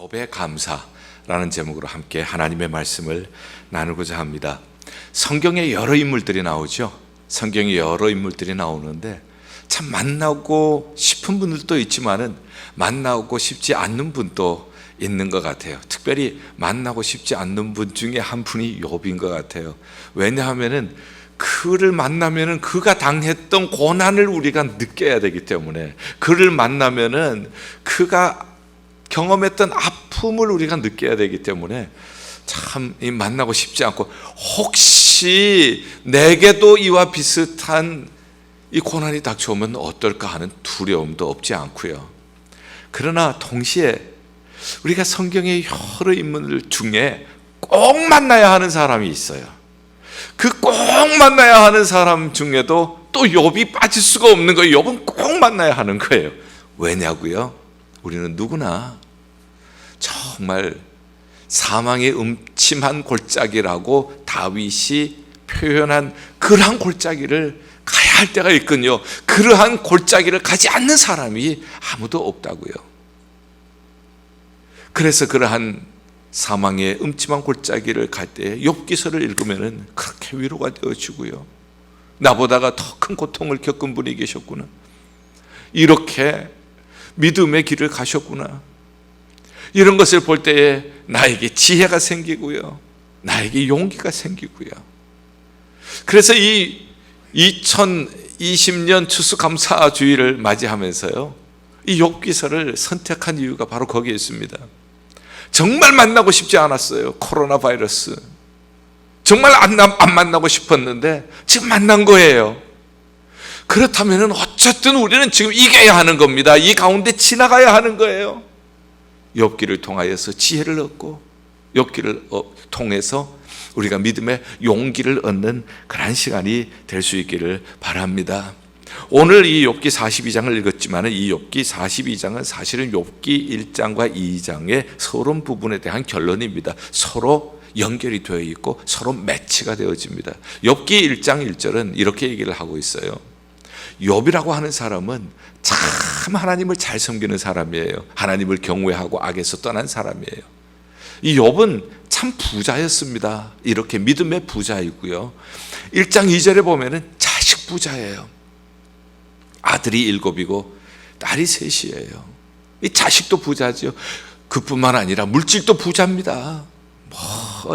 욥의 감사라는 제목으로 함께 하나님의 말씀을 나누고자 합니다. 성경에 여러 인물들이 나오죠. 성경에 여러 인물들이 나오는데 참 만나고 싶은 분들도 있지만은 만나고 싶지 않는 분도 있는 것 같아요. 특별히 만나고 싶지 않는 분 중에 한 분이 욥인 것 같아요. 왜냐하면은 그를 만나면은 그가 당했던 고난을 우리가 느껴야 되기 때문에, 그를 만나면은 그가 경험했던 아픔을 우리가 느껴야 되기 때문에 참 만나고 싶지 않고, 혹시 내게도 이와 비슷한 이 고난이 닥쳐오면 어떨까 하는 두려움도 없지 않고요. 그러나 동시에 우리가 성경의 여러 인물 중에 꼭 만나야 하는 사람이 있어요. 그 꼭 만나야 하는 사람 중에도 또 욥이 빠질 수가 없는 거예요. 욥은 꼭 만나야 하는 거예요. 왜냐고요? 우리는 누구나 정말 사망의 음침한 골짜기라고 다윗이 표현한 그러한 골짜기를 가야 할 때가 있거든요. 그러한 골짜기를 가지 않는 사람이 아무도 없다고요. 그래서 그러한 사망의 음침한 골짜기를 갈 때 욥기서를 읽으면 그렇게 위로가 되어지고요. 나보다가 더 큰 고통을 겪은 분이 계셨구나, 이렇게 믿음의 길을 가셨구나, 이런 것을 볼 때에 나에게 지혜가 생기고요, 나에게 용기가 생기고요. 그래서 이 2020년 추수감사주의를 맞이하면서요, 이 욥기서를 선택한 이유가 바로 거기에 있습니다. 정말 만나고 싶지 않았어요. 코로나 바이러스 정말 안 만나고 싶었는데 지금 만난 거예요. 그렇다면 어쨌든 우리는 지금 이겨야 하는 겁니다. 이 가운데 지나가야 하는 거예요. 욥기를 통하여서 지혜를 얻고, 욥기를 통해서 우리가 믿음의 용기를 얻는 그런 시간이 될 수 있기를 바랍니다. 오늘 이 욥기 42장을 읽었지만 이 욥기 42장은 사실은 욥기 1장과 2장의 서론 부분에 대한 결론입니다. 서로 연결이 되어 있고 서로 매치가 되어집니다. 욥기 1장 1절은 이렇게 얘기를 하고 있어요. 욥이라고 하는 사람은 참 하나님을 잘 섬기는 사람이에요. 하나님을 경외하고 악에서 떠난 사람이에요. 이 욥은 참 부자였습니다. 이렇게 믿음의 부자이고요. 1장 2절에 보면은 자식 부자예요. 아들이 7이고 딸이 3이에요. 이 자식도 부자죠. 그뿐만 아니라 물질도 부자입니다.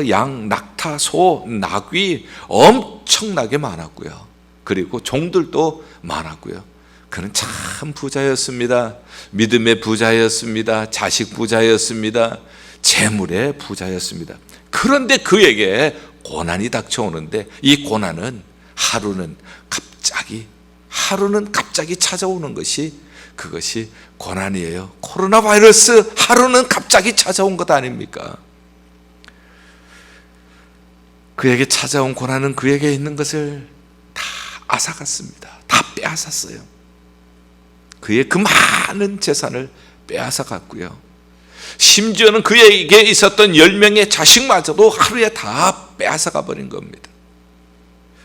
양, 낙타, 소, 나귀 엄청나게 많았고요. 그리고 종들도 많았고요. 그는 참 부자였습니다. 믿음의 부자였습니다. 자식 부자였습니다. 재물의 부자였습니다. 그런데 그에게 고난이 닥쳐오는데 이 고난은 하루는 갑자기 찾아오는 것이, 그것이 고난이에요. 코로나 바이러스 하루는 갑자기 찾아온 것 아닙니까? 그에게 찾아온 고난은 그에게 있는 것을 다 앗아갔습니다. 다 빼앗았어요. 그의 그 많은 재산을 빼앗아갔고요. 심지어는 그에게 있었던 10명의 자식마저도 하루에 다 빼앗아가 버린 겁니다.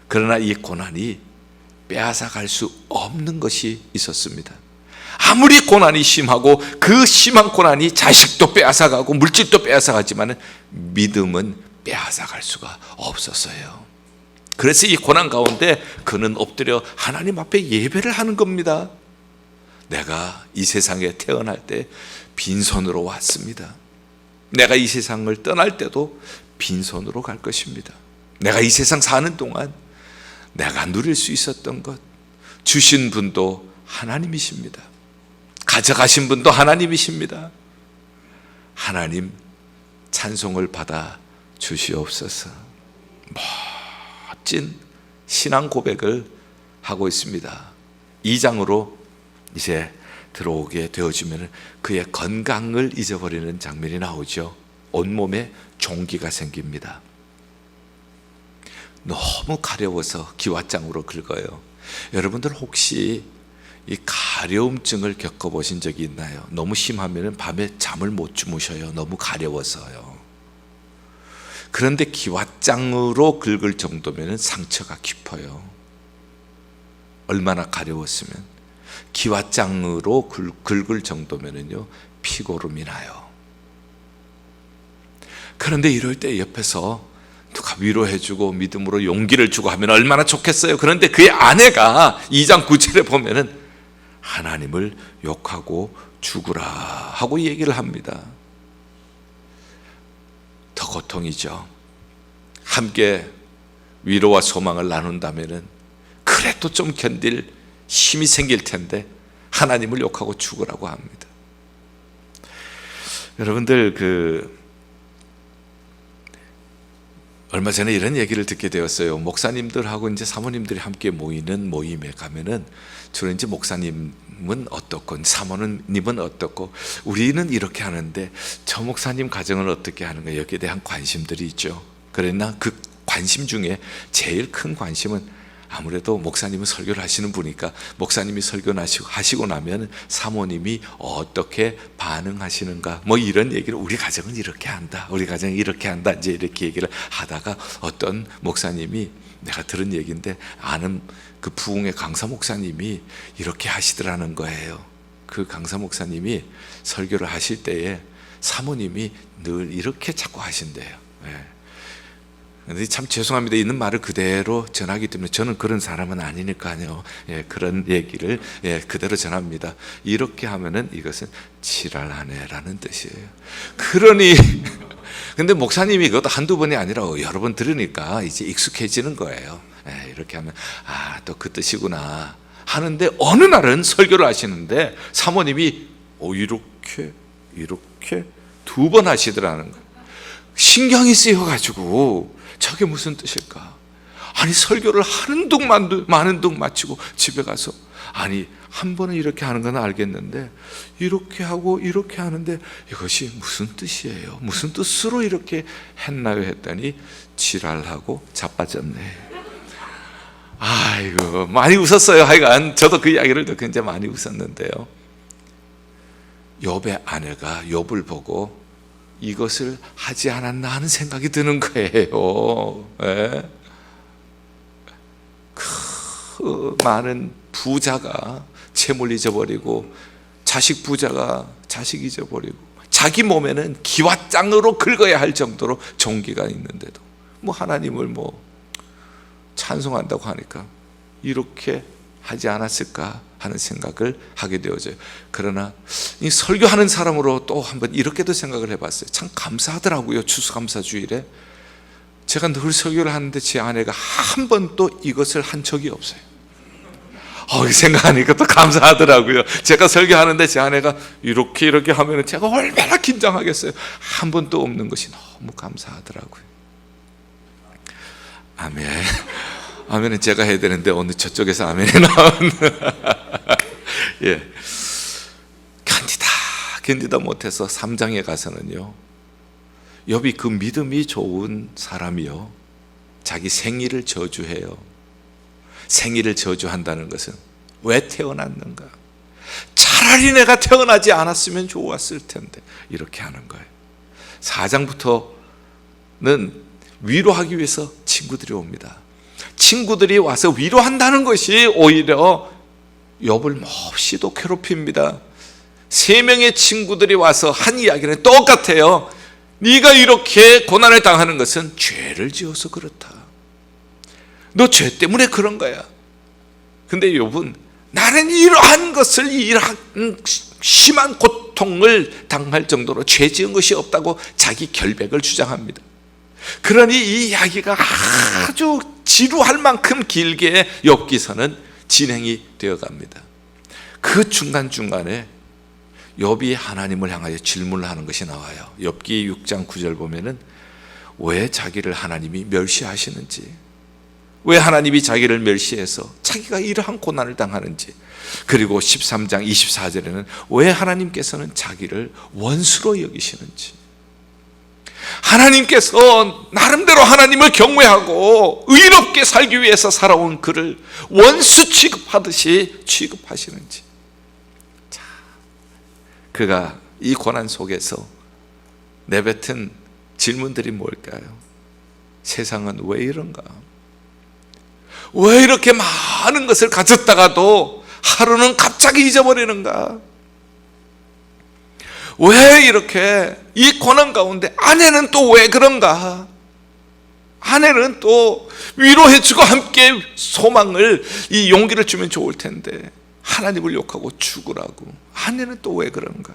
그러나 이 고난이 빼앗아갈 수 없는 것이 있었습니다. 아무리 고난이 심하고 그 심한 고난이 자식도 빼앗아가고 물질도 빼앗아가지만 믿음은 빼앗아갈 수가 없었어요. 그래서 이 고난 가운데 그는 엎드려 하나님 앞에 예배를 하는 겁니다. 내가 이 세상에 태어날 때 빈손으로 왔습니다. 내가 이 세상을 떠날 때도 빈손으로 갈 것입니다. 내가 이 세상 사는 동안 내가 누릴 수 있었던 것, 주신 분도 하나님이십니다. 가져가신 분도 하나님이십니다. 하나님 찬송을 받아 주시옵소서. 멋진 신앙 고백을 하고 있습니다. 2장으로 이제 들어오게 되어지면 그의 건강을 잊어버리는 장면이 나오죠. 온몸에 종기가 생깁니다. 너무 가려워서 기왓장으로 긁어요. 여러분들 혹시 이 가려움증을 겪어보신 적이 있나요? 너무 심하면 밤에 잠을 못 주무셔요. 너무 가려워서요. 그런데 기왓장으로 긁을 정도면 상처가 깊어요. 얼마나 가려웠으면. 기왓장으로 긁을 정도면요 피고름이 나요. 그런데 이럴 때 옆에서 누가 위로해주고 믿음으로 용기를 주고 하면 얼마나 좋겠어요. 그런데 그의 아내가 2장 9절에 보면은 하나님을 욕하고 죽으라 하고 얘기를 합니다. 더 고통이죠. 함께 위로와 소망을 나눈다면은 그래도 좀 견딜 힘이 생길 텐데 하나님을 욕하고 죽으라고 합니다. 여러분들 얼마 전에 이런 얘기를 듣게 되었어요. 목사님들하고 이제 사모님들이 함께 모이는 모임에 가면은 주로 이제 목사님은 어떻고 사모님은 어떻고 우리는 이렇게 하는데 저 목사님 가정은 어떻게 하는가 여기에 대한 관심들이 있죠. 그러나 그 관심 중에 제일 큰 관심은 아무래도 목사님은 설교를 하시는 분이니까 목사님이 설교하시고 나면 사모님이 어떻게 반응하시는가 뭐 이런 얘기를 우리 가정은 이렇게 한다 우리 가정은 이렇게 한다 이제 이렇게 얘기를 하다가 어떤 목사님이 내가 들은 얘기인데 아는 그 부흥의 강사 목사님이 이렇게 하시더라는 거예요. 그 강사 목사님이 설교를 하실 때에 사모님이 늘 이렇게 자꾸 하신대요. 근데 참 죄송합니다. 있는 말을 그대로 전하기 때문에 저는 그런 사람은 아니니까요. 그런 얘기를 그대로 전합니다. 이렇게 하면은 이것은 지랄하네라는 뜻이에요. 그러니 근데 목사님이 그것도 한두 번이 아니라 여러 번 들으니까 이제 익숙해지는 거예요. 이렇게 하면 또 그 뜻이구나 하는데 어느 날은 설교를 하시는데 사모님이 이렇게 2번 하시더라는 거예요. 신경이 쓰여가지고 저게 무슨 뜻일까? 아니 설교를 하는 둥 마는 둥 마치고 집에 가서 아니 한 번은 이렇게 하는 건 알겠는데 이렇게 하고 이렇게 하는데 이것이 무슨 뜻이에요? 무슨 뜻으로 이렇게 했나요? 했더니 지랄하고 자빠졌네. 아이고 많이 웃었어요. 하여간 저도 그 이야기를 듣고 이제 많이 웃었는데요. 욥의 아내가 욥을 보고 이것을 하지 않았나 하는 생각이 드는 거예요. 그 많은 부자가 채물 잊어버리고 자식 부자가 자식 잊어버리고 자기 몸에는 기와장으로 긁어야 할 정도로 종기가 있는데도 뭐 하나님을 뭐 찬송한다고 하니까 이렇게 하지 않았을까 하는 생각을 하게 되어져요. 그러나 이 설교하는 사람으로 또 한번 이렇게도 생각을 해봤어요. 참 감사하더라고요. 추수감사주일에 제가 늘 설교를 하는데 제 아내가 한 번도 이것을 한 적이 없어요. 생각하니까 또 감사하더라고요. 제가 설교하는데 제 아내가 이렇게 하면 제가 얼마나 긴장하겠어요. 한 번도 없는 것이 너무 감사하더라고요. 아멘. 아멘은 제가 해야 되는데 오늘 저쪽에서 아멘이 나온 견디다 못해서 3장에 가서는요 욥이 그 믿음이 좋은 사람이요 자기 생일을 저주해요. 생일을 저주한다는 것은 왜 태어났는가? 차라리 내가 태어나지 않았으면 좋았을 텐데 이렇게 하는 거예요. 4장부터는 위로하기 위해서 친구들이 옵니다. 친구들이 와서 위로한다는 것이 오히려 욥을 몹시도 괴롭힙니다. 3명의 친구들이 와서 한 이야기는 똑같아요. 네가 이렇게 고난을 당하는 것은 죄를 지어서 그렇다. 너 죄 때문에 그런 거야. 근데 욥은 나는 이러한 것을 이러한 심한 고통을 당할 정도로 죄 지은 것이 없다고 자기 결백을 주장합니다. 그러니 이 이야기가 아주 지루할 만큼 길게 욥기서는 진행이 되어 갑니다. 그 중간중간에 욥이 하나님을 향하여 질문을 하는 것이 나와요. 욥기 6장 9절 보면은 왜 자기를 하나님이 멸시하시는지, 왜 하나님이 자기를 멸시해서 자기가 이러한 고난을 당하는지, 그리고 13장 24절에는 왜 하나님께서는 자기를 원수로 여기시는지, 하나님께서 나름대로 하나님을 경외하고 의롭게 살기 위해서 살아온 그를 원수 취급하듯이 취급하시는지. 자, 그가 이 고난 속에서 내뱉은 질문들이 뭘까요? 세상은 왜 이런가? 왜 이렇게 많은 것을 가졌다가도 하루는 갑자기 잊어버리는가? 왜 이렇게 이 고난 가운데 아내는 또 왜 그런가? 아내는 또 위로해주고 함께 소망을, 이 용기를 주면 좋을 텐데 하나님을 욕하고 죽으라고. 아내는 또 왜 그런가?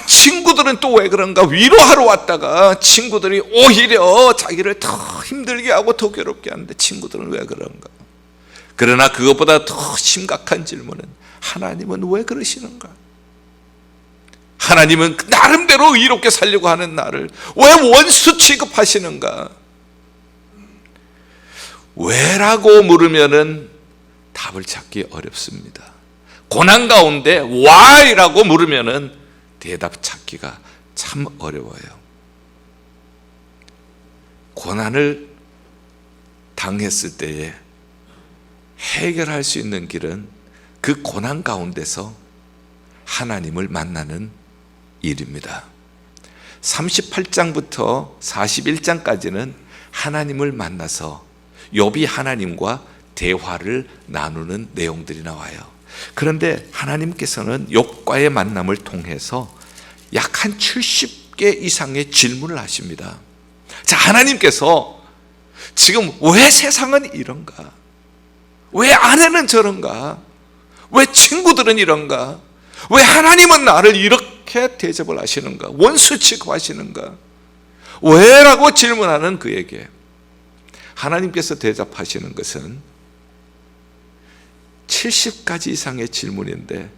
친구들은 또 왜 그런가? 위로하러 왔다가 친구들이 오히려 자기를 더 힘들게 하고 더 괴롭게 하는데 친구들은 왜 그런가? 그러나 그것보다 더 심각한 질문은, 하나님은 왜 그러시는가? 하나님은 나름대로 의롭게 살려고 하는 나를 왜 원수 취급하시는가? 왜라고 물으면은 답을 찾기 어렵습니다. 고난 가운데 why라고 물으면은 대답 찾기가 참 어려워요. 고난을 당했을 때에 해결할 수 있는 길은 그 고난 가운데서 하나님을 만나는 일입니다. 38장부터 41장까지는 하나님을 만나서 욥이 하나님과 대화를 나누는 내용들이 나와요. 그런데 하나님께서는 욥과의 만남을 통해서 약 한 70개 이상의 질문을 하십니다. 자, 하나님께서 지금 왜 세상은 이런가? 왜 아내는 저런가? 왜 친구들은 이런가? 왜 하나님은 나를 이렇게 대접을 하시는가? 원수 취급하시는가? 왜라고 질문하는 그에게 하나님께서 대답하시는 것은 70가지 이상의 질문인데,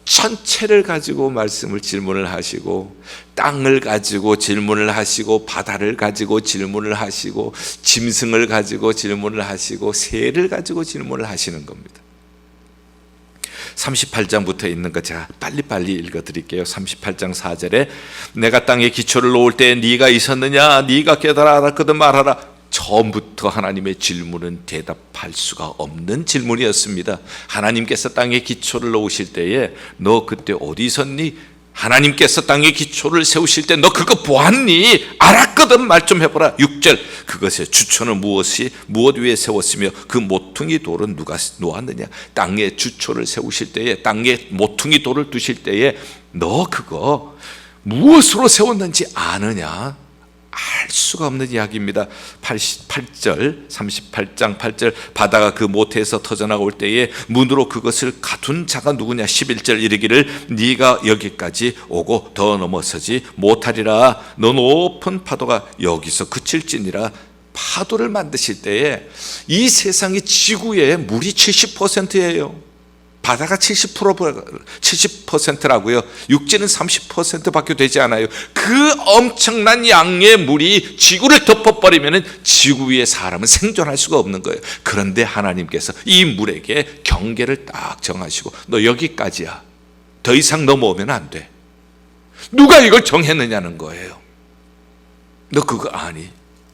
천체를 가지고 말씀을 질문을 하시고, 땅을 가지고 질문을 하시고, 바다를 가지고 질문을 하시고, 짐승을 가지고 질문을 하시고, 새를 가지고 질문을 하시는 겁니다. 38장부터 있는 거 제가 빨리빨리 읽어드릴게요. 38장 4절에 내가 땅에 기초를 놓을 때 네가 있었느냐? 네가 깨달아 알았거든 말하라. 처음부터 하나님의 질문은 대답할 수가 없는 질문이었습니다. 하나님께서 땅에 기초를 놓으실 때에 너 그때 어디 있었니? 하나님께서 땅에 기초를 세우실 때 너 그거 보았니? 알았거든 말 좀 해보라. 6절 그것의 주초는 무엇 위에 세웠으며 그 모퉁이 돌은 누가 놓았느냐? 땅에 주초를 세우실 때에, 땅에 모퉁이 돌을 두실 때에 너 그거 무엇으로 세웠는지 아느냐? 알 수가 없는 이야기입니다. 8절 38장 8절 바다가 그 모태에서 터져나올 때에 문으로 그것을 가둔 자가 누구냐? 11절 이르기를 네가 여기까지 오고 더 넘어서지 못하리라. 너 높은 파도가 여기서 그칠지니라. 파도를 만드실 때에 이 세상의 지구의 물이 70%예요. 바다가 70%라고요. 육지는 30%밖에 되지 않아요. 그 엄청난 양의 물이 지구를 덮어버리면 지구 위에 사람은 생존할 수가 없는 거예요. 그런데 하나님께서 이 물에게 경계를 딱 정하시고 너 여기까지야. 더 이상 넘어오면 안 돼. 누가 이걸 정했느냐는 거예요. 너 그거 아니?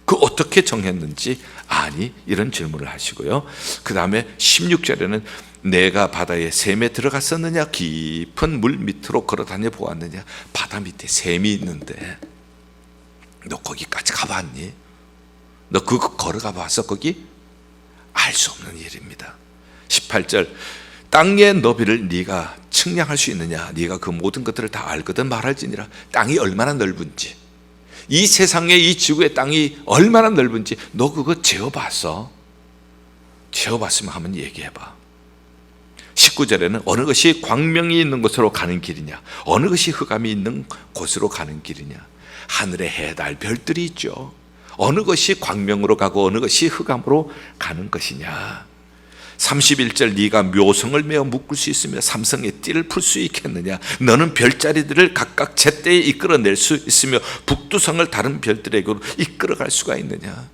그 어떻게 정했는지 아니? 이런 질문을 하시고요. 그 다음에 16절에는 내가 바다에 샘에 들어갔었느냐? 깊은 물 밑으로 걸어다녀 보았느냐? 바다 밑에 샘이 있는데 너 거기까지 가봤니? 너 그거 걸어가 봤어 거기? 알 수 없는 일입니다. 18절 땅의 너비를 네가 측량할 수 있느냐? 네가 그 모든 것들을 다 알거든 말할지니라. 땅이 얼마나 넓은지, 이 세상의 이 지구의 땅이 얼마나 넓은지 너 그거 재어봤어? 재어봤으면 한번 얘기해봐. 19절에는 어느 것이 광명이 있는 곳으로 가는 길이냐? 어느 것이 흑암이 있는 곳으로 가는 길이냐? 하늘에 해, 달, 별들이 있죠. 어느 것이 광명으로 가고 어느 것이 흑암으로 가는 것이냐? 31절 네가 묘성을 메어 묶을 수 있으며 삼성의 띠를 풀 수 있겠느냐? 너는 별자리들을 각각 제때에 이끌어낼 수 있으며 북두성을 다른 별들에게로 이끌어갈 수가 있느냐?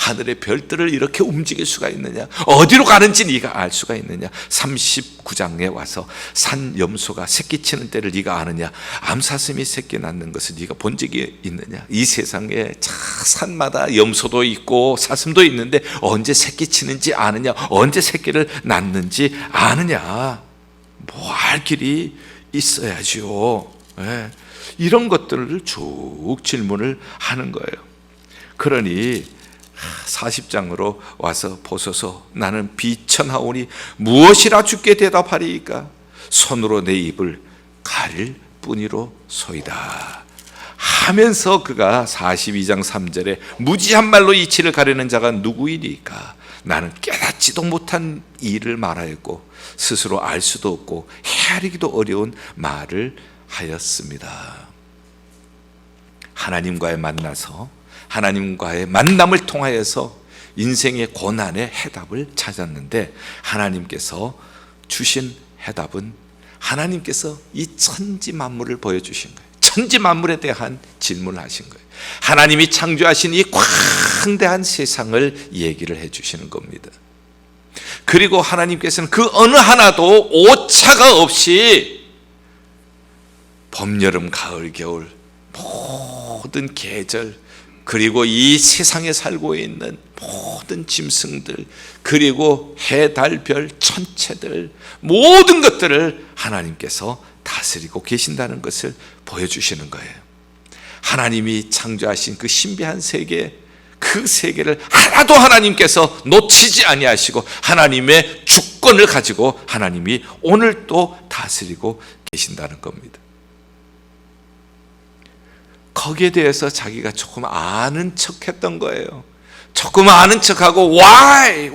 하늘의 별들을 이렇게 움직일 수가 있느냐? 어디로 가는지 네가 알 수가 있느냐? 39장에 와서 산염소가 새끼치는 때를 네가 아느냐? 암사슴이 새끼 낳는 것을 네가 본 적이 있느냐? 이 세상에 산마다 염소도 있고 사슴도 있는데 언제 새끼치는지 아느냐? 언제 새끼를 낳는지 아느냐? 뭐 알 길이 있어야죠. 네. 이런 것들을 쭉 질문을 하는 거예요. 그러니 40장으로 와서 보소서 나는 비천하오니 무엇이라 주께 대답하리이까? 손으로 내 입을 가릴 뿐이로소이다 하면서 그가 42장 3절에 무지한 말로 이치를 가려는 자가 누구이리까? 나는 깨닫지도 못한 일을 말하였고 스스로 알 수도 없고 헤아리기도 어려운 말을 하였습니다. 하나님과의 만남을 통하여서 인생의 고난의 해답을 찾았는데, 하나님께서 주신 해답은 하나님께서 이 천지 만물을 보여주신 거예요. 천지 만물에 대한 질문을 하신 거예요. 하나님이 창조하신 이 광대한 세상을 얘기를 해주시는 겁니다. 그리고 하나님께서는 그 어느 하나도 오차가 없이 봄, 여름, 가을, 겨울 모든 계절, 그리고 이 세상에 살고 있는 모든 짐승들, 그리고 해, 달, 별, 천체들, 모든 것들을 하나님께서 다스리고 계신다는 것을 보여주시는 거예요. 하나님이 창조하신 그 신비한 세계, 그 세계를 하나도 하나님께서 놓치지 아니하시고 하나님의 주권을 가지고 하나님이 오늘도 다스리고 계신다는 겁니다. 거기에 대해서 자기가 조금 아는 척 했던 거예요. 조금 아는 척하고 why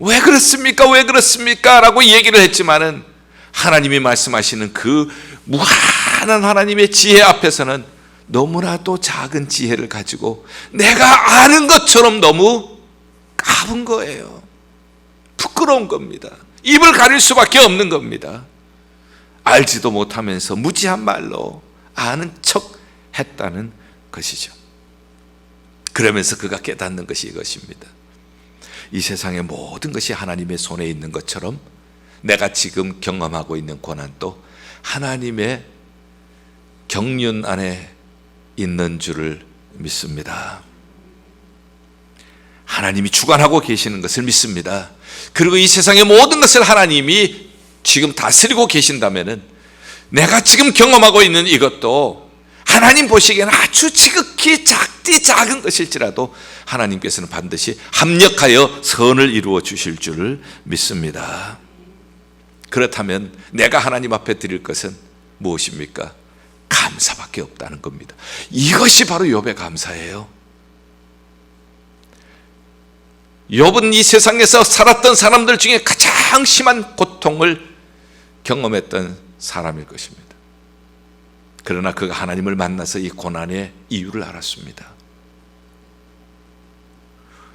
왜 그렇습니까? 왜 그렇습니까? 라고 얘기를 했지만은 하나님이 말씀하시는 그 무한한 하나님의 지혜 앞에서는 너무나도 작은 지혜를 가지고 내가 아는 것처럼 너무 까분 거예요. 부끄러운 겁니다. 입을 가릴 수밖에 없는 겁니다. 알지도 못하면서 무지한 말로 아는 척 했다는 것이죠. 그러면서 그가 깨닫는 것이 이것입니다. 이 세상의 모든 것이 하나님의 손에 있는 것처럼 내가 지금 경험하고 있는 고난도 하나님의 경륜 안에 있는 줄을 믿습니다. 하나님이 주관하고 계시는 것을 믿습니다. 그리고 이 세상의 모든 것을 하나님이 지금 다스리고 계신다면은 내가 지금 경험하고 있는 이것도 하나님 보시기에는 아주 지극히 작은 것일지라도 하나님께서는 반드시 합력하여 선을 이루어 주실 줄을 믿습니다. 그렇다면 내가 하나님 앞에 드릴 것은 무엇입니까? 감사밖에 없다는 겁니다. 이것이 바로 욥의 감사예요. 욥은 이 세상에서 살았던 사람들 중에 가장 심한 고통을 경험했던 사람일 것입니다. 그러나 그가 하나님을 만나서 이 고난의 이유를 알았습니다.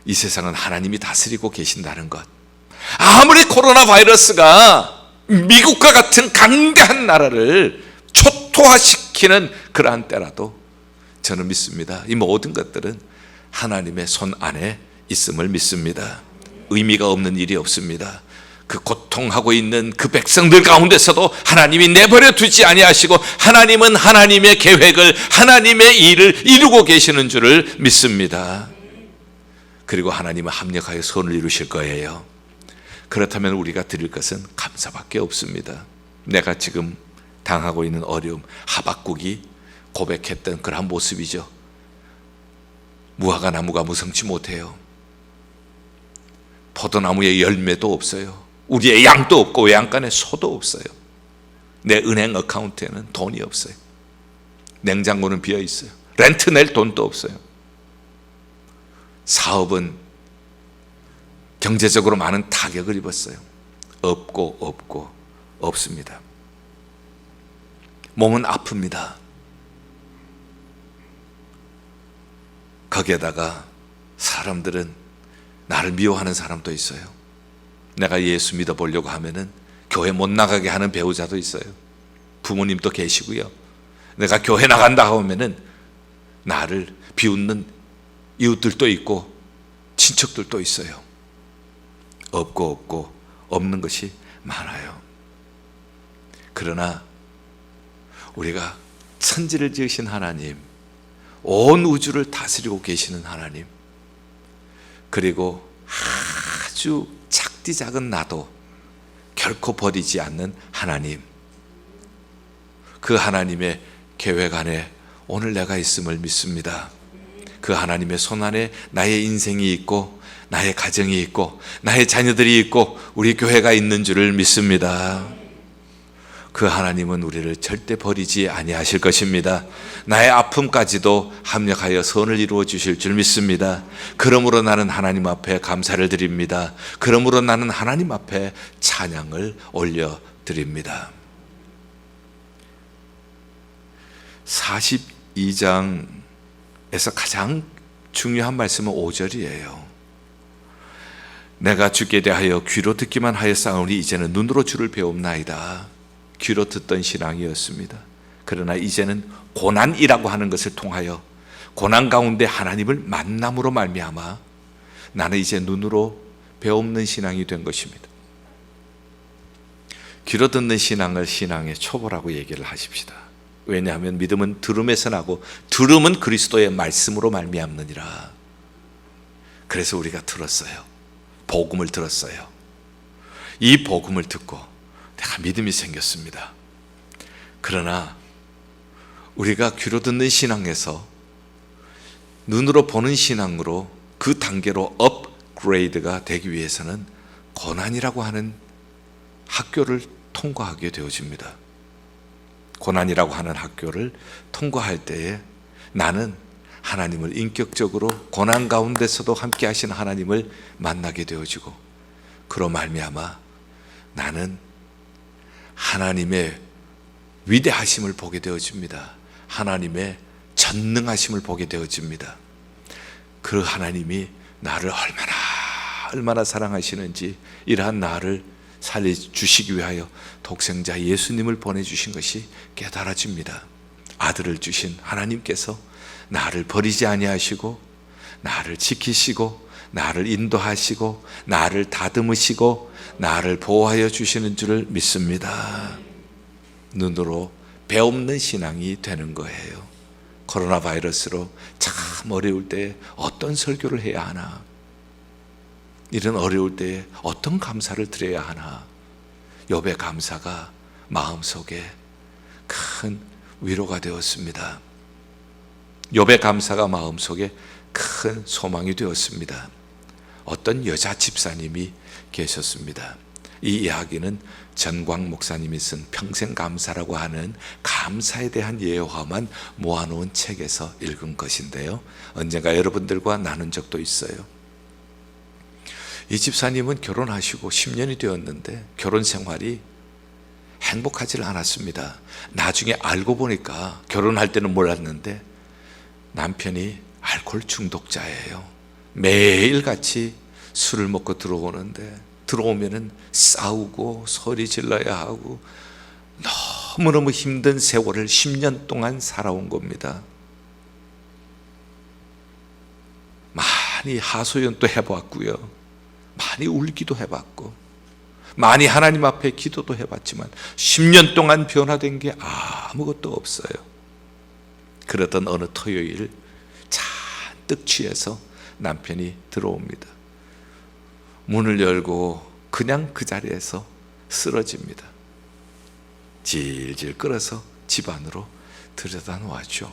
이 세상은 하나님이 다스리고 계신다는 것, 아무리 코로나 바이러스가 미국과 같은 강대한 나라를 초토화시키는 그러한 때라도 저는 믿습니다. 이 모든 것들은 하나님의 손 안에 있음을 믿습니다. 의미가 없는 일이 없습니다. 그 고통하고 있는 그 백성들 가운데서도 하나님이 내버려 두지 아니하시고 하나님은 하나님의 계획을, 하나님의 일을 이루고 계시는 줄을 믿습니다. 그리고 하나님은 합력하여 선을 이루실 거예요. 그렇다면 우리가 드릴 것은 감사밖에 없습니다. 내가 지금 당하고 있는 어려움, 하박국이 고백했던 그러한 모습이죠. 무화과 나무가 무성치 못해요. 포도나무에 열매도 없어요. 우리의 양도 없고 외양간에 소도 없어요. 내 은행 어카운트에는 돈이 없어요. 냉장고는 비어 있어요. 렌트 낼 돈도 없어요. 사업은 경제적으로 많은 타격을 입었어요. 없습니다. 몸은 아픕니다. 거기에다가 사람들은 나를 미워하는 사람도 있어요. 내가 예수 믿어보려고 하면은 교회 못 나가게 하는 배우자도 있어요. 부모님도 계시고요. 내가 교회 나간다 하면은 나를 비웃는 이웃들도 있고 친척들도 있어요. 없는 것이 많아요. 그러나 우리가 천지를 지으신 하나님, 온 우주를 다스리고 계시는 하나님, 그리고 아주 작디 작은 나도 결코 버리지 않는 하나님, 그 하나님의 계획 안에 오늘 내가 있음을 믿습니다. 그 하나님의 손 안에 나의 인생이 있고 나의 가정이 있고 나의 자녀들이 있고 우리 교회가 있는 줄을 믿습니다. 그 하나님은 우리를 절대 버리지 아니하실 것입니다. 나의 아픔까지도 합력하여 선을 이루어 주실 줄 믿습니다. 그러므로 나는 하나님 앞에 감사를 드립니다. 그러므로 나는 하나님 앞에 찬양을 올려드립니다. 42장에서 가장 중요한 말씀은 5절이에요. 내가 주께 대하여 귀로 듣기만 하였사오니 이제는 눈으로 주를 배웁나이다. 귀로 듣던 신앙이었습니다. 그러나 이제는 고난이라고 하는 것을 통하여 고난 가운데 하나님을 만남으로 말미암아 나는 이제 눈으로 배움는 신앙이 된 것입니다. 귀로 듣는 신앙을 신앙의 초보라고 얘기를 하십시다. 왜냐하면 믿음은 들음에서 나고 들음은 그리스도의 말씀으로 말미암느니라. 그래서 우리가 들었어요. 복음을 들었어요. 이 복음을 듣고 내가 믿음이 생겼습니다. 그러나 우리가 귀로 듣는 신앙에서 눈으로 보는 신앙으로 그 단계로 업그레이드가 되기 위해서는 고난이라고 하는 학교를 통과하게 되어집니다. 고난이라고 하는 학교를 통과할 때에 나는 하나님을 인격적으로 고난 가운데서도 함께 하시는 하나님을 만나게 되어지고, 그로 말미암아 나는 하나님의 위대하심을 보게 되어집니다. 하나님의 전능하심을 보게 되어집니다. 그 하나님이 나를 얼마나 사랑하시는지, 이러한 나를 살려주시기 위하여 독생자 예수님을 보내주신 것이 깨달아집니다. 아들을 주신 하나님께서 나를 버리지 아니하시고 나를 지키시고 나를 인도하시고 나를 다듬으시고 나를 보호하여 주시는 줄을 믿습니다. 눈으로 배없는 신앙이 되는 거예요. 코로나 바이러스로 참 어려울 때 어떤 설교를 해야 하나, 이런 어려울 때에 어떤 감사를 드려야 하나, 욥의 감사가 마음속에 큰 위로가 되었습니다. 욥의 감사가 마음속에 큰 소망이 되었습니다. 어떤 여자 집사님이 계셨습니다. 이 이야기는 전광 목사님이 쓴 평생 감사라고 하는 감사에 대한 예화만 모아놓은 책에서 읽은 것인데요, 언젠가 여러분들과 나눈 적도 있어요. 이 집사님은 결혼하시고 10년이 되었는데 결혼 생활이 행복하지 않았습니다. 나중에 알고 보니까, 결혼할 때는 몰랐는데 남편이 알코올 중독자예요. 매일같이 술을 먹고 들어오는데, 들어오면은 싸우고 소리 질러야 하고 너무너무 힘든 세월을 10년 동안 살아온 겁니다. 많이 하소연도 해봤고요, 많이 울기도 해봤고, 많이 하나님 앞에 기도도 해봤지만 10년 동안 변화된 게 아무것도 없어요. 그러던 어느 토요일 잔뜩 취해서 남편이 들어옵니다. 문을 열고 그냥 그 자리에서 쓰러집니다. 질질 끌어서 집 안으로 들여다 놓았죠.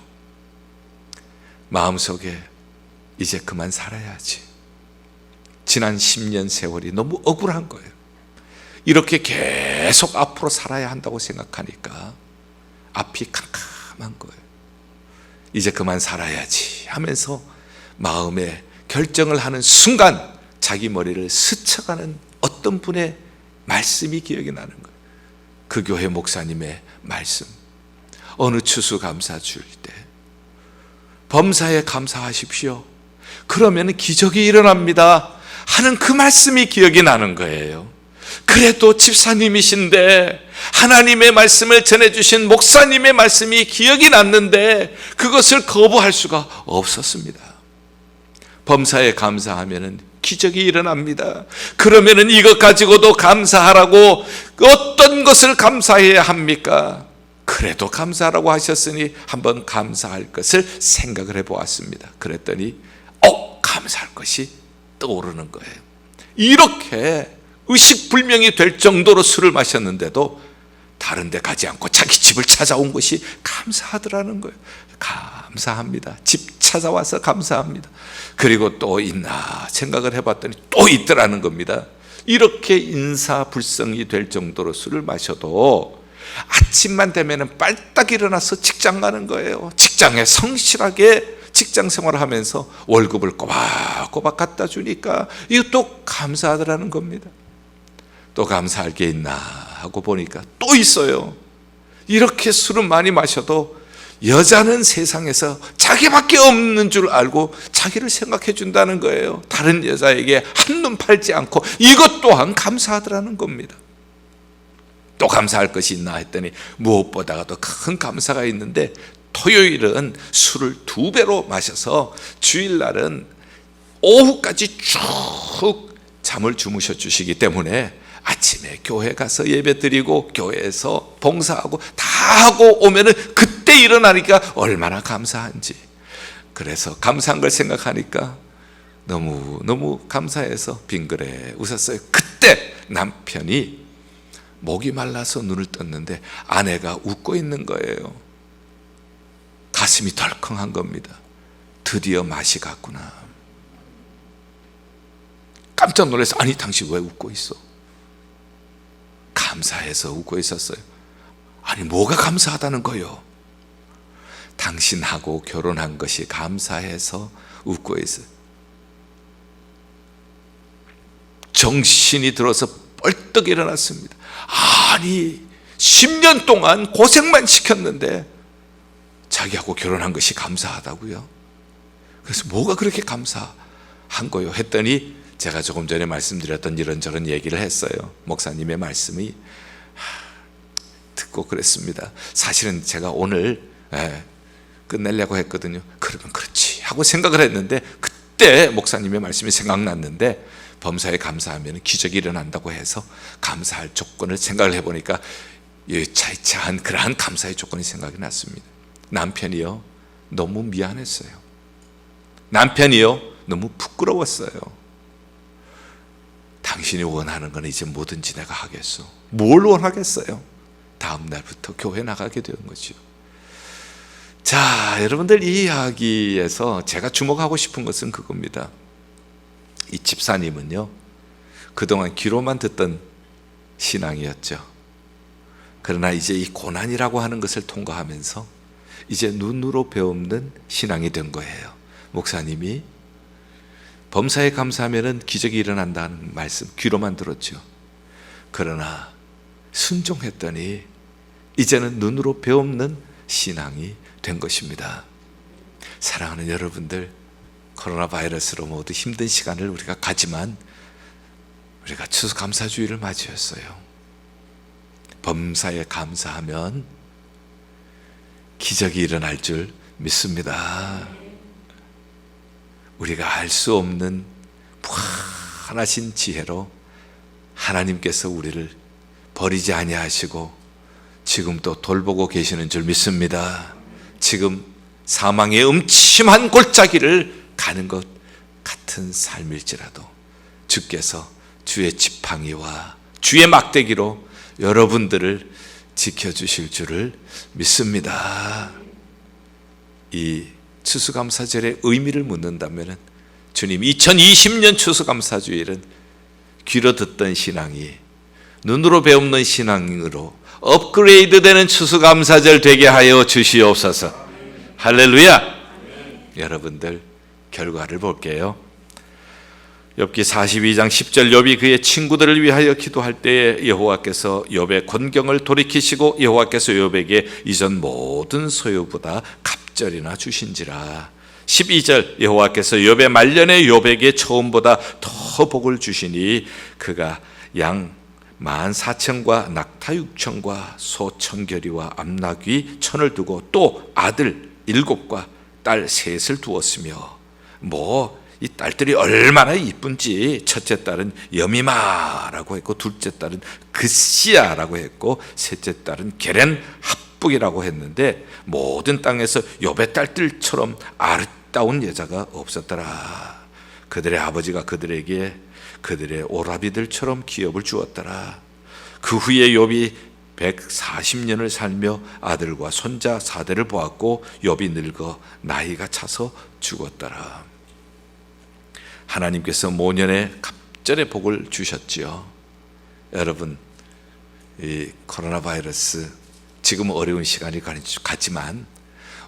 마음속에 이제 그만 살아야지, 지난 10년 세월이 너무 억울한 거예요. 이렇게 계속 앞으로 살아야 한다고 생각하니까 앞이 캄캄한 거예요. 이제 그만 살아야지 하면서 마음에 결정을 하는 순간 자기 머리를 스쳐가는 어떤 분의 말씀이 기억이 나는 거예요. 그 교회 목사님의 말씀, 어느 추수감사 줄 때 범사에 감사하십시오, 그러면 기적이 일어납니다 하는 그 말씀이 기억이 나는 거예요. 그래도 집사님이신데 하나님의 말씀을 전해주신 목사님의 말씀이 기억이 났는데 그것을 거부할 수가 없었습니다. 범사에 감사하면 기적이 일어납니다. 그러면 이것 가지고도 감사하라고, 어떤 것을 감사해야 합니까? 그래도 감사하라고 하셨으니 한번 감사할 것을 생각을 해보았습니다. 그랬더니 감사할 것이 떠오르는 거예요. 이렇게 의식불명이 될 정도로 술을 마셨는데도 다른 데 가지 않고 자기 집을 찾아온 것이 감사하더라는 거예요. 감사합니다. 집 찾아와서 감사합니다. 그리고 또 있나 생각을 해봤더니 또 있더라는 겁니다. 이렇게 인사불성이 될 정도로 술을 마셔도 아침만 되면 빨딱 일어나서 직장 가는 거예요. 직장에 성실하게 직장 생활을 하면서 월급을 꼬박꼬박 갖다 주니까 이것도 감사하더라는 겁니다. 또 감사할 게 있나 하고 보니까 또 있어요. 이렇게 술은 많이 마셔도 여자는 세상에서 자기밖에 없는 줄 알고 자기를 생각해 준다는 거예요. 다른 여자에게 한눈 팔지 않고 이것 또한 감사하더라는 겁니다. 또 감사할 것이 있나 했더니 무엇보다가 더 큰 감사가 있는데, 토요일은 술을 2배로 마셔서 주일날은 오후까지 쭉 잠을 주무셔 주시기 때문에 아침에 교회 가서 예배 드리고 교회에서 봉사하고 다 하고 오면은 그때 일어나니까 얼마나 감사한지. 그래서 감사한 걸 생각하니까 너무 감사해서 빙그레 웃었어요. 그때 남편이 목이 말라서 눈을 떴는데 아내가 웃고 있는 거예요. 가슴이 덜컹한 겁니다. 드디어 맛이 갔구나. 깜짝 놀라서, 아니 당신 왜 웃고 있어? 감사해서 웃고 있었어요. 아니 뭐가 감사하다는 거요? 당신하고 결혼한 것이 감사해서 웃고 있어요. 정신이 들어서 벌떡 일어났습니다. 아니 10년 동안 고생만 시켰는데 자기하고 결혼한 것이 감사하다고요? 그래서 뭐가 그렇게 감사한 거요? 했더니 제가 조금 전에 말씀드렸던 이런저런 얘기를 했어요. 목사님의 말씀이 듣고 그랬습니다. 사실은 제가 오늘 끝내려고 했거든요. 그러면 그렇지 하고 생각을 했는데, 그때 목사님의 말씀이 생각났는데, 범사에 감사하면 기적이 일어난다고 해서 감사할 조건을 생각을 해보니까 차이차한 그러한 감사의 조건이 생각이 났습니다. 남편이요 너무 미안했어요. 남편이요 너무 부끄러웠어요. 당신이 원하는 건 이제 뭐든지 내가 하겠어. 뭘 원하겠어요? 다음 날부터 교회 나가게 된 거죠. 자, 여러분들, 이 이야기에서 제가 주목하고 싶은 것은 그겁니다. 이 집사님은요 그동안 귀로만 듣던 신앙이었죠. 그러나 이제 이 고난이라고 하는 것을 통과하면서 이제 눈으로 배우는 신앙이 된 거예요. 목사님이 범사에 감사하면 기적이 일어난다는 말씀 귀로만 들었죠. 그러나 순종했더니 이제는 눈으로 배우는 신앙이 된 것입니다. 사랑하는 여러분들, 코로나 바이러스로 모두 힘든 시간을 우리가 가지만 우리가 추수감사주의를 맞이했어요. 범사에 감사하면 기적이 일어날 줄 믿습니다. 우리가 알 수 없는 무한하신 지혜로 하나님께서 우리를 버리지 아니하시고 지금 또 돌보고 계시는 줄 믿습니다. 지금 사망의 음침한 골짜기를 가는 것 같은 삶일지라도 주께서 주의 지팡이와 주의 막대기로 여러분들을 지켜주실 줄을 믿습니다. 이 추수감사절의 의미를 묻는다면 주님 2020년 추수감사주일은 귀로 듣던 신앙이 눈으로 배우는 신앙으로 업그레이드되는 추수감사절 되게 하여 주시옵소서. 할렐루야. 여러분들 결과를 볼게요. 욥기 42장 10절, 욥이 그의 친구들을 위하여 기도할 때에 여호와께서 욥의 곤경을 돌이키시고 여호와께서 욥에게 이전 모든 소유보다 갑절이나 주신지라. 12절, 여호와께서 욥의 말년에 욥에게 처음보다 더 복을 주시니 그가 양 14,000과 낙타 6,000과 소 1,000결이와 암낙이 1,000을 두고 또 아들 7과 딸 3을 두었으며, 이 딸들이 얼마나 이쁜지 첫째 딸은 여미마라고 했고 둘째 딸은 그시야라고 했고 셋째 딸은 게렌 합북이라고 했는데, 모든 땅에서 욥의 딸들처럼 아름다운 여자가 없었더라. 그들의 아버지가 그들에게 그들의 오라비들처럼 기업을 주었더라. 그 후에 욥이 140년을 살며 아들과 손자 4대를 보았고 욥이 늙어 나이가 차서 죽었더라. 하나님께서 모년에 갑절의 복을 주셨지요. 여러분, 이 코로나 바이러스 지금 어려운 시간이 같지만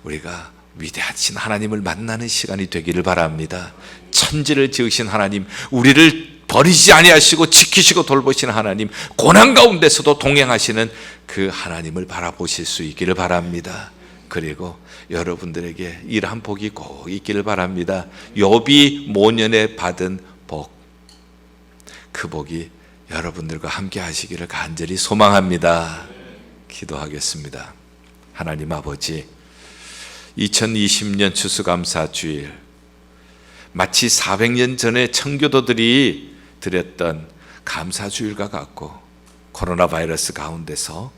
우리가 위대하신 하나님을 만나는 시간이 되기를 바랍니다. 천지를 지으신 하나님, 우리를 버리지 아니하시고 지키시고 돌보시는 하나님, 고난 가운데서도 동행하시는 그 하나님을 바라보실 수 있기를 바랍니다. 그리고 여러분들에게 이러한 복이 꼭 있기를 바랍니다. 욥이 모년에 받은 복, 그 복이 여러분들과 함께 하시기를 간절히 소망합니다. 기도하겠습니다. 하나님 아버지, 2020년 추수감사 주일, 마치 400년 전에 청교도들이 드렸던 감사주일과 같고 코로나 바이러스 가운데서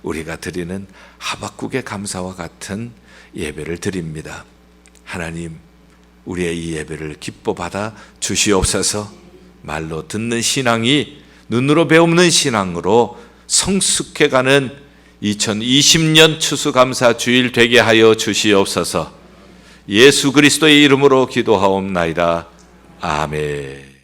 우리가 드리는 하박국의 감사와 같은 예배를 드립니다. 하나님, 우리의 이 예배를 기뻐 받아 주시옵소서. 말로 듣는 신앙이 눈으로 배우는 신앙으로 성숙해가는 2020년 추수감사 주일 되게 하여 주시옵소서. 예수 그리스도의 이름으로 기도하옵나이다. 아멘.